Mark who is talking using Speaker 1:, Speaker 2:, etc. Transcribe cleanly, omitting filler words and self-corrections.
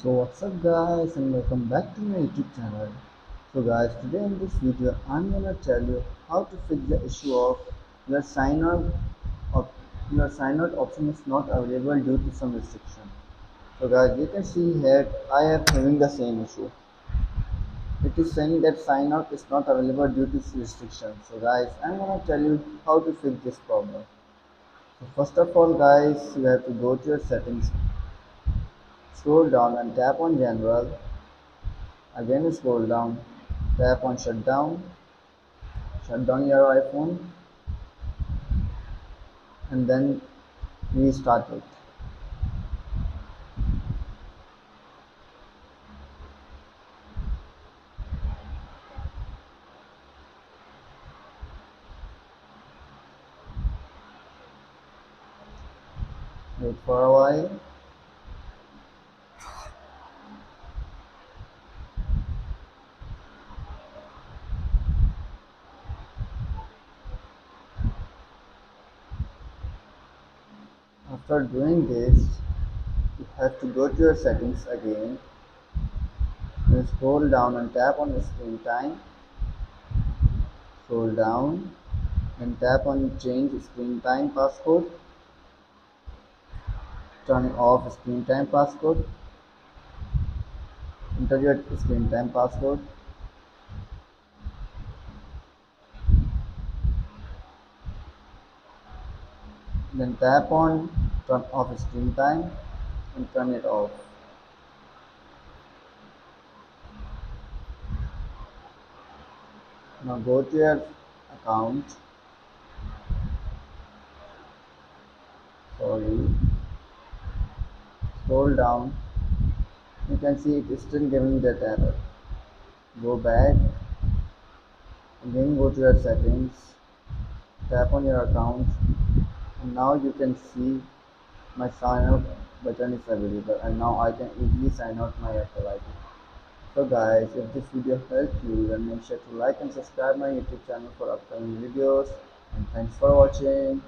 Speaker 1: So what's up guys and welcome back to my YouTube channel. So guys, today in this video I'm gonna tell you how to fix the issue of your sign out op- your sign out option is not available due to some restriction. So guys, you can see here I am having the same issue. It is saying that sign out is not available due to restriction. So guys, I'm gonna tell you how to fix this problem. So first of all guys, you have to go to your settings, scroll down and tap on general. Again scroll down, tap on shut down your iPhone and then restart it. Wait for a while. After doing this, you have to go to your settings again. Then scroll down and tap on the screen time. Scroll down and tap on change screen time passcode. Turn off screen time passcode. Enter your screen time passcode. Then tap on turn off screen time and turn it off. Now go to your account. Sorry. Scroll down. You can see it is still giving that error. Go back. Again go to your settings. Tap on your account. And now you can see my sign out button is available. And now I can easily sign out my Apple ID. So guys, if this video helped you, then make sure to like and subscribe my YouTube channel for upcoming videos. And thanks for watching.